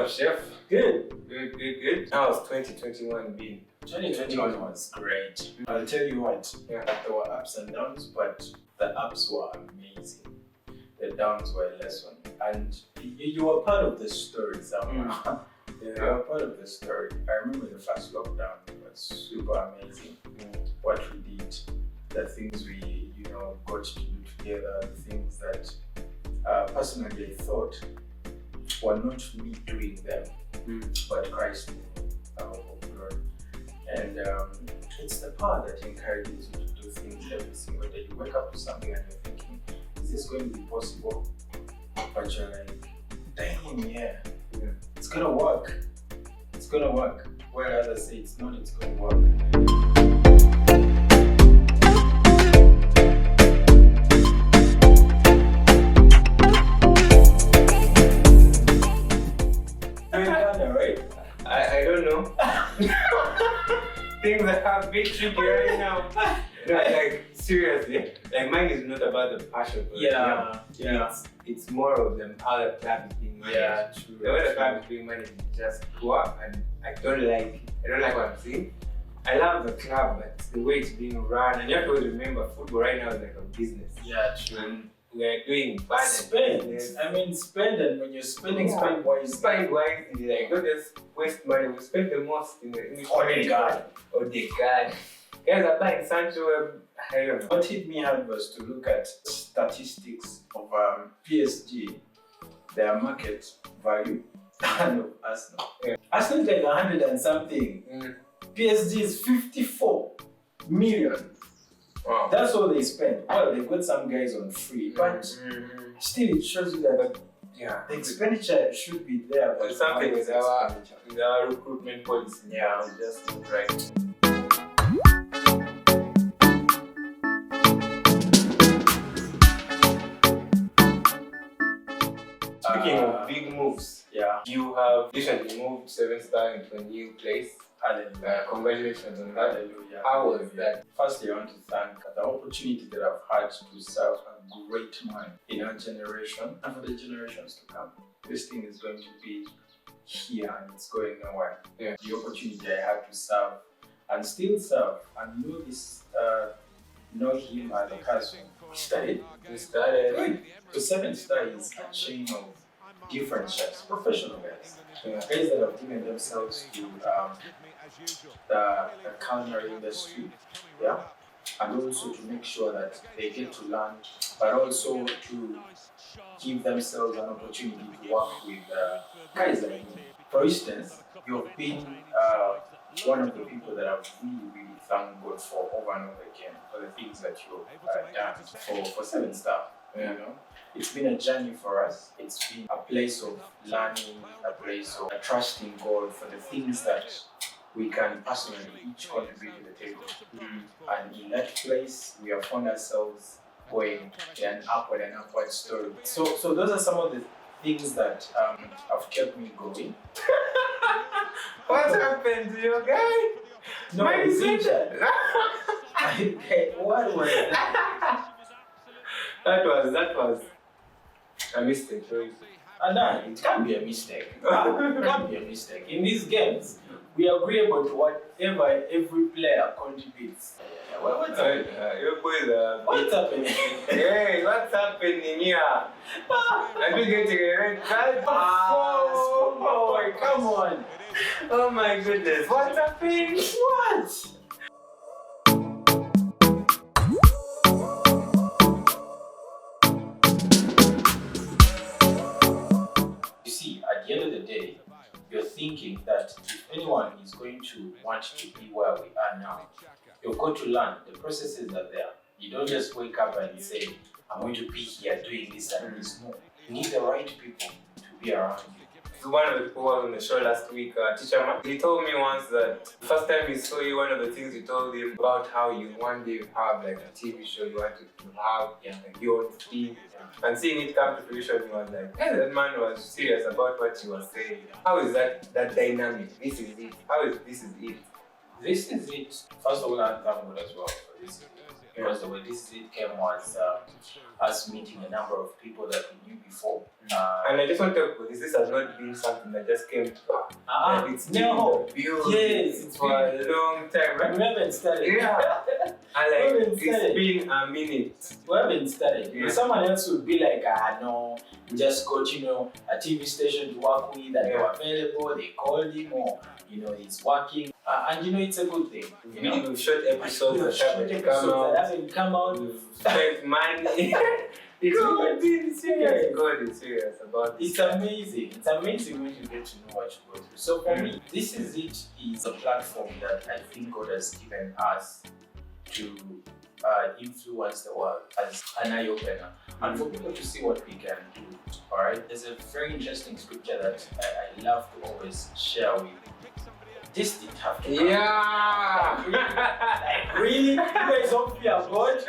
up, Chef? Good. Good. How's 2021 been? 2021 was great. I'll tell you what, there were ups and downs, but the ups were amazing. The downs were a lesson. And you were part of the story somehow. You were part of the story. I remember the first lockdown was super amazing. What we did, the things we got to do together, the things that personally I thought were not me doing them, but Christ our glory. And it's the power that encourages you to do things every single day. You wake up to something and you're thinking, is this going to be possible? But you're like, damn, yeah. It's gonna work. It's gonna work. Where others say it's not, it's gonna work. Uganda, right? I don't know. Things that have been tricky right now. No, like seriously, like mine is not about the passion. Yeah. It's more of how the club is being managed. Yeah, true. The way the club is being managed is just poor, and I don't like what I'm seeing. I love the club, but it's the way it's being run, and you have to always remember football right now is like a business. Yeah, true. And we are doing bad spend. I mean, spend, and when you're spending, spend wisely. Spend wisely, like don't just waste money. We spend the most in the Odegaard. Guys are buying Sancho. I don't know. What hit me hard was to look at statistics of PSG, their market value, and of Arsenal. Arsenal is like 100 and something. PSG is 54 million. Wow. That's all they spend. Well, they got some guys on free, but still it shows you that the expenditure should be there. But something with our recruitment policy. Yeah, just right. Speaking of big moves, you have recently moved 7-star into a new place. Hallelujah. Congratulations on that. Hallelujah. How was that? Firstly, I want to thank the opportunity that I've had to serve a great man in our generation and for the generations to come. This thing is going to be here and it's going nowhere. The opportunity I had to serve and still serve and know this, know him as a person. We started. Good. So 7-star is a chain of different chefs, professional guys. Guys that have given themselves to the culinary industry, and also to make sure that they get to learn, but also to give themselves an opportunity to work with guys like me. For instance, you've been one of the people that I've really thanked God for over and over again for the things that you've done for 7-star. It's been a journey for us. It's been a place of learning, a place of trusting God for the things that we can personally each contribute to the table. And in that place, we have found ourselves going in an upward story. So those are some of the things that have kept me going. What happened to your guy? No, it's injured. What was that? That was a mistake, right? No, it can't be a mistake. It can't be a mistake. In these games, we are agreeable to whatever every player contributes. What's happening? Your boys are... What's happening? Hey, what's happening here? Are you getting a red card? Oh boy, come on. Oh my goodness, what's happening? What? You see, at the end of the day, you're thinking that if anyone is going to want to be where we are now, you've got to learn. The processes are there. You don't just wake up and say, I'm going to be here doing this and this. No. You need the right people to be around you. One of the people who was on the show last week, Teacher Man, he told me once that the first time he saw you, one of the things you told him about how you one day have like a TV show you wanted to have, like your own team. And seeing it come to fruition, he was like, hey, that man was serious about what he was saying. How is that dynamic? This is it. This is it? This is it. First of all, I thank God as well for this. because the way this seed came was us meeting a number of people that we knew before. And I just want to talk about this has not been something that just came to it's been no. the build. Yes, it's for a long time. But we haven't started. Yeah. And like, it's been a minute. We haven't started. Yeah. Someone else would be like, no, we just got, a TV station to work with, and they were available, they called him, or, it's working. And it's a good thing. We've shot episodes that haven't come out. We've spent money. It's serious. God is serious about it. It's amazing. It's amazing when you get to know what you go through. So for me, This Is It is a platform that I think God has given us to influence the world as an eye-opener and for people to see what we can do. Alright? There's a very interesting scripture that I love to always share with. This didn't have to come. Yeah! Like, really? You guys don't fear God?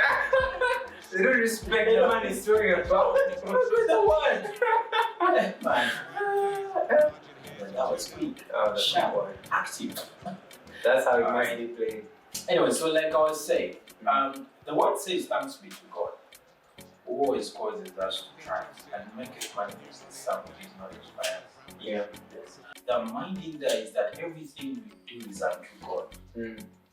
They don't respect the man he's talking about. What's with the word? Man. But that was quick. Sharp. Active. That's how it must be played. Anyway, so like I was saying, the word says thanks be to God, who always causes us to triumph and make it manifest the sum of his knowledge by us. Yeah. The minding there is that everything we do is unto God.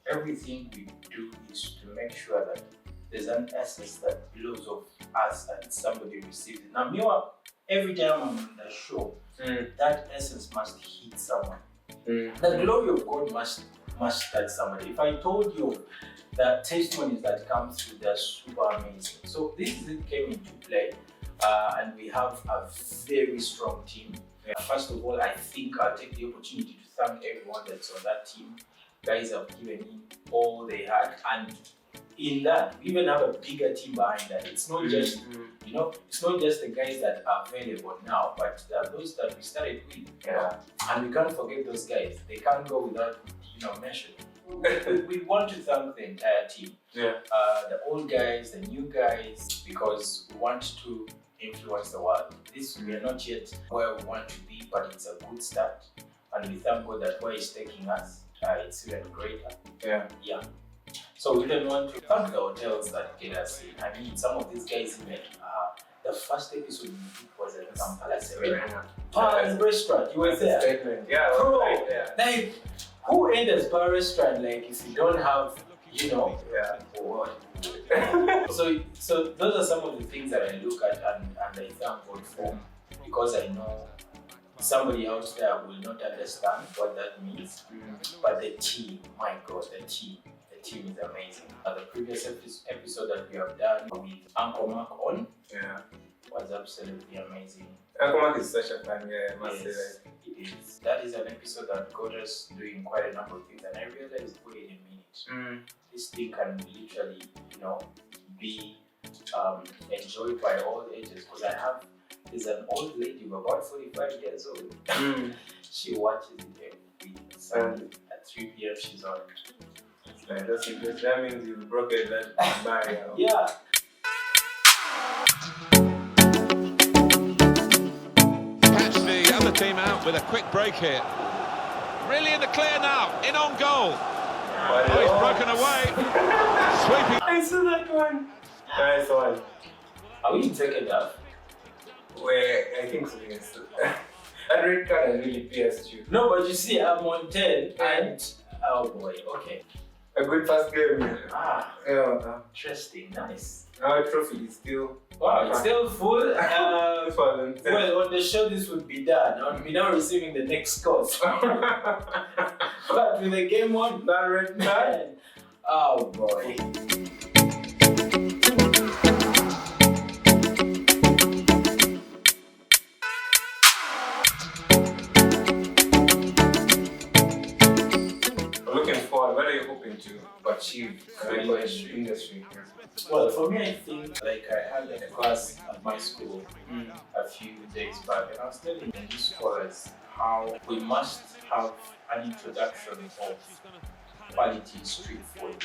Everything we do is to make sure that there's an essence that flows of us and somebody receives it. Now, meanwhile, every time I'm on the show, that essence must hit someone. The glory of God must touch somebody. If I told you the testimonies that come through, they're super amazing. So this is it came into play, and we have a very strong team. First of all, I think I'll take the opportunity to thank everyone that's on that team. Guys have given me all they had, and in that, we even have a bigger team behind that. It's not just, it's not just the guys that are available now, but those that we started with. Yeah. And we can't forget those guys. They can't go without, mentioning. We want to thank the entire team. Yeah. The old guys, the new guys, because we want to influence the world. We are not yet where we want to be, but it's a good start. And we thank God that where He's taking us, it's even greater. Yeah. So we even want to thank the hotels that get us in. I mean, some of these guys even, the first episode we did was at Kampala restaurant. You were there. Yeah, bro, right there. Like, who enters bar restaurant like if you don't have, So those are some of the things that I look at and I thank God for, because I know somebody out there will not understand what that means. But the team, my God, the team is amazing. The previous episode that we have done with Uncle Mark on was absolutely amazing. Uncle Mark is such a fun guy, I must say that. It is. That is an episode that got us doing quite a number of things, and I realized, wait a minute, this thing can literally, be enjoyed by all ages. Because there's an old lady of about 45 years old. She watches it every week. Sunday at 3 p.m. she's on. That means you've broken that barrier. Yeah. Catch the other team out with a quick break here. Really in the clear now, in on goal. Oh, he's broken away. Sweeping. I saw that one. Nice one. Are we taking that? Where I think so, yes. That red card has really pierced you. No, but you see, I'm on 10 and oh boy, okay. A good first game. Interesting, nice. Our trophy is still. Wow, it's still full. Well, on the show this would be done. On me now receiving the next course. But with the game on, that red card. Oh boy. Looking forward, what are you hoping to achieve in the industry? Well, for me, I think like I had a class at my school a few days back, and I was telling the new scholars how we must have an introduction of quality street food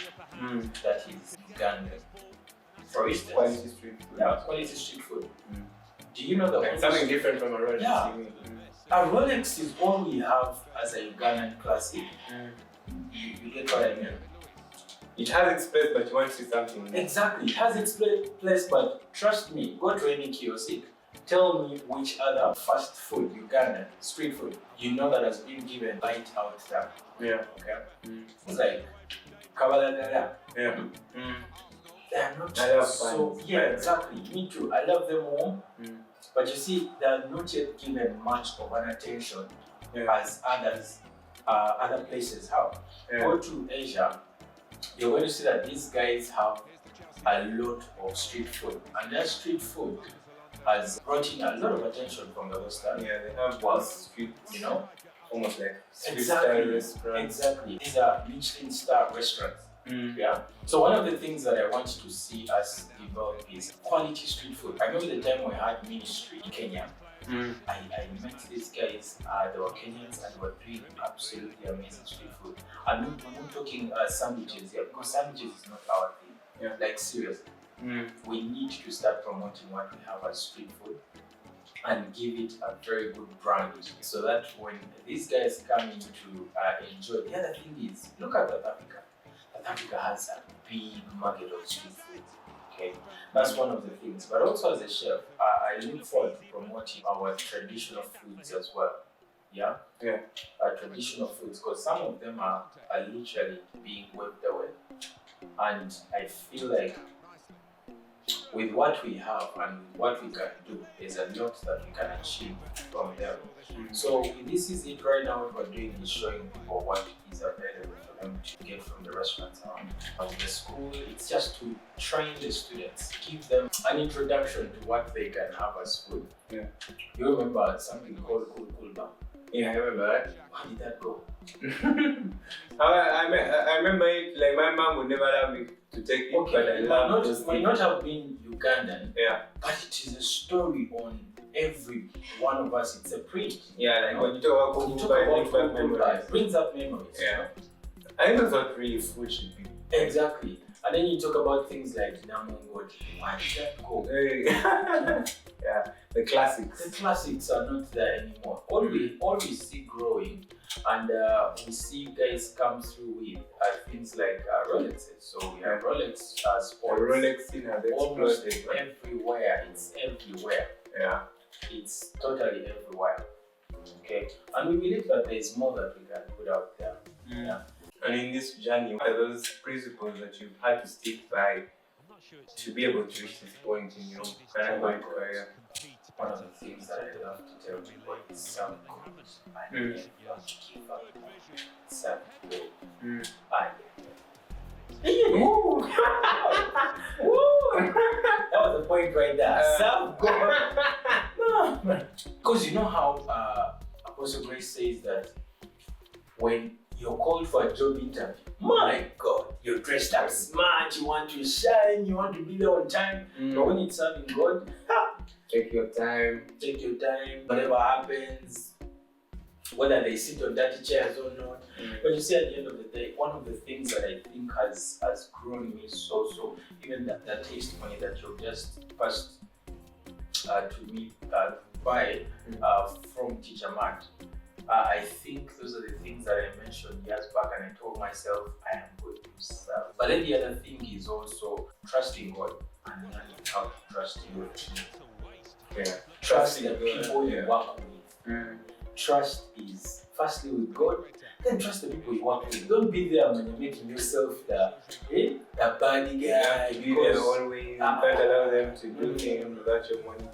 that is Ugandan. For instance, Quality street food. Yeah, quality street food. Do you know Like something different from a Rolex? Yeah. A Rolex is all we have as a Ugandan classic. You get what I mean? It has its place, but you want to see something new. Exactly, it has its place, but trust me, go to any kiosk. Tell me which other fast food, Ugandan, street food, you know that has been given light out there. Yeah. Okay? It's like, kabaladala. Yeah. They are not I love so, fans. yeah, exactly, me too. I love them all. But you see, they are not yet given much of an attention as other places have. Go to Asia, you're going to see that these guys have a lot of street food, and that street food has brought in a lot of attention from the Western. Yeah, they have was street, you know, almost like street exactly, style restaurants. Exactly, these are Michelin star restaurants. Yeah. So one of the things that I want to see us develop is quality street food. I remember the time we had ministry in Kenya. I met these guys, they were Kenyans, and they were doing absolutely amazing street food. I'm not talking sandwiches here, because sandwiches is not our thing. Yeah. Like seriously, we need to start promoting what we have as street food and give it a very good brand, so that when these guys come in to enjoy. The other thing is, look at South Africa. South Africa has a big market of street food. Okay, that's one of the things. But also as a chef, I look forward to promoting our traditional foods as well. Yeah. Our traditional foods, because some of them are literally being wiped away, and I feel like with what we have and with what we can do, there's a lot that we can achieve from them. So this is it right now. What we're doing is showing people what is available for them to get from the restaurants around. And the school, it's just to train the students, give them an introduction to what they can have as food. Yeah. You remember something called Kulba? Yeah, I remember that. How did that go? I remember it, like my mom would never allow me to take it, but I love those it might not have been Ugandan, yeah, but it is a story on every one of us. It's a print. Yeah, like when you talk about Kabuuka, it brings up memories. Yeah. I think that's what really food should be. Exactly. And then you talk about things like Namongo. Why did that go? Yeah, the classics. The classics are not there anymore. All we see growing, and we see guys come through with things like Rolexes. So we have Rolex sports. Rolex almost everywhere. It's everywhere. Yeah. It's totally everywhere. Okay. And we believe that there is more that we can put out there. Yeah. And in this journey, what are those principles that you've had to stick by to be able to reach this point in your career? One of the things that I love to tell people is serve God and never give up. Serve God and that was the point right there. Serve God. Because you know how Apostle Grace says that when you're called for a job interview, my God, you're dressed up smart, you want to shine, you want to be there on time. But when it's serving God, take your time, whatever happens, whether they sit on dirty chairs or not. But you see, at the end of the day, one of the things that I think has grown me so even that testimony that you've just passed to me by from Teacher Matt, I think those are the things that I mentioned years back, and I told myself I am going to serve. But then the other thing is also trusting God and learning how to trust your team. Yeah. Trust the people you work with. Trust is firstly with God, then trust the people you work with. Don't be there when you're making yourself the bad guy. Be there always. You can't allow them to do things without your money.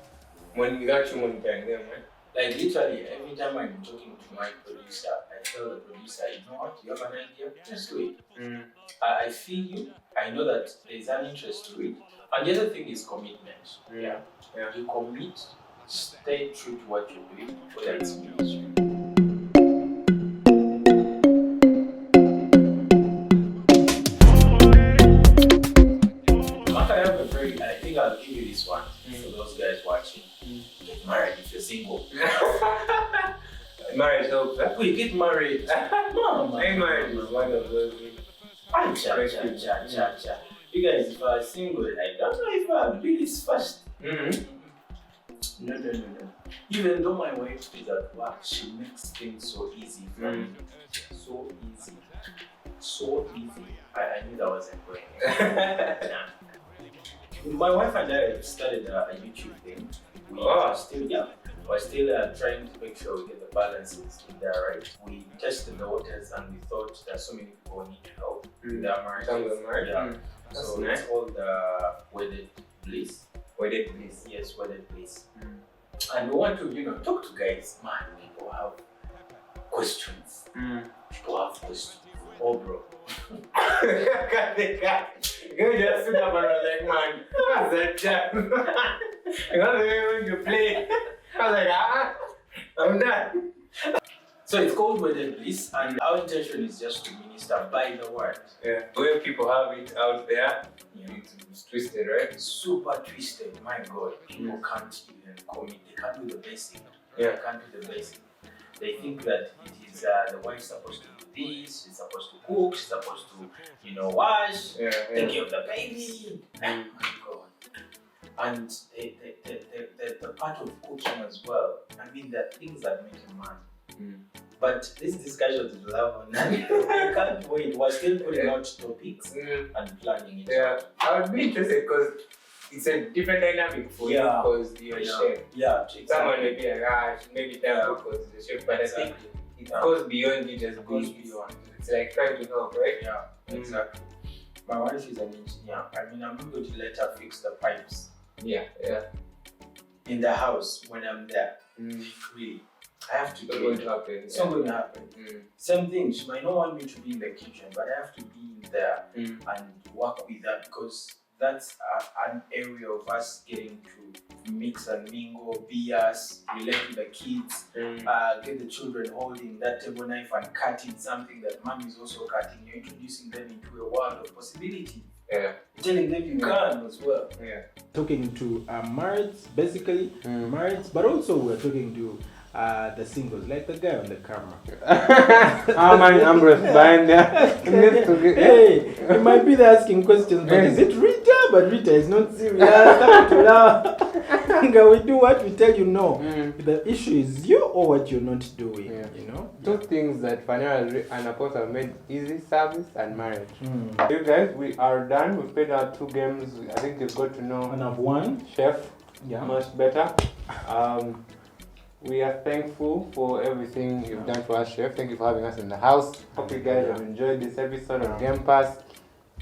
Without you monitoring them, right? Like literally, every time I'm talking to my producer, I tell the producer, you know what, you have an idea, just do it. I feel you, I know that there's an interest to it. And the other thing is commitment. Yeah. You commit, stay true to what you're doing, whether it's ministry. I think I'll give you this one for those guys watching. Get married if you're single. Marriage helps, huh? We get married. No, marriage is one of those things. Cha. You guys, if I'm single, I don't know if I'll do this first. No. Even though my wife is at work, she makes things so easy for me. So easy. so easy. I knew that wasn't going. Yeah. My wife and I started a YouTube thing. We're still trying to make sure we get the balances in there right. We tested the waters and we thought that so many people need help with their marriage. Yeah. So nice. It's called Wedded Bliss. Wedded Bliss. Yes, Wedded Bliss. And we want to, talk to guys. Man, people have questions. People have questions. Oh, bro. The guy just stood up and was like, man, what's that jam? I got the way when you play. I was like, I'm done. So it's called Wedded Bliss, and our intention is just to minister by the word. Yeah. The way people have it out there, it's twisted, right? Super twisted. My God, people can't even commit. They can't do the basic. Yeah. They can't do the basic. They think that it is the wife's supposed to do this, she's supposed to cook, she's supposed to, wash, take care of the baby. My God. And the part of cooking as well. I mean, there are things that make a man. But this discussion is love and I can't wait. We're still putting out topics and planning it. Yeah, I would be interested because it's a different dynamic for you because you're a chef. Yeah, exactly. Someone may be like, maybe that because the chef, but I think it goes beyond you just being beyond. It's like trying to help, right? Yeah, exactly. My wife is an engineer. I mean, I'm not going to let her fix the pipes. Yeah. In the house when I'm there. Really. I have to do it. It's not going to happen. Same thing, she might not want me to be in the kitchen, but I have to be in there and work with that because that's an area of us getting to mix and mingle, BS, relate to the kids, get the children holding that table knife and cutting something that mom is also cutting. You're introducing them into a world of possibility. Yeah. Telling them you can as well. Yeah. Talking to marrieds, basically, marrieds, but also we're talking to the singles, like the guy on the camera. How many Ambrose behind there? Hey, you might be there asking questions, but is it Rita? But Rita is not serious. We do what we tell you no. The issue is you or what you're not doing, Two things that Fanera and Apostle made easy: service and marriage. You guys, we are done. We played our 2 games. I think you've got to know and I've won. Chef much better. We are thankful for everything you've done for us, Chef. Thank you for having us in the house. Hope you guys have enjoyed this episode of Game Pass.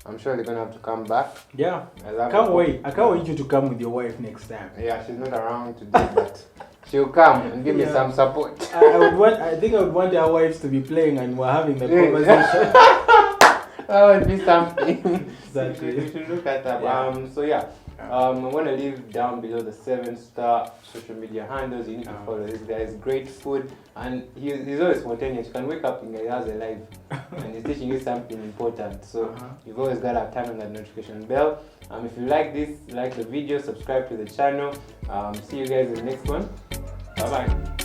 I'm sure you're gonna have to come back. Yeah, I can't wait. I can't wait you to come with your wife next time. Yeah, she's not around today, but she'll come and give me some support. I think I would want our wives to be playing and we're having the conversation. That would be something. Exactly. You should look at that. I'm going to leave down below the 7-star social media handles. You need to follow this guy's great food, and he's always spontaneous. You can wake up and he has a live and he's teaching you something important. So you've always got to turn on that notification bell. If you like this, like the video, subscribe to the channel. See you guys in the next one. Bye bye.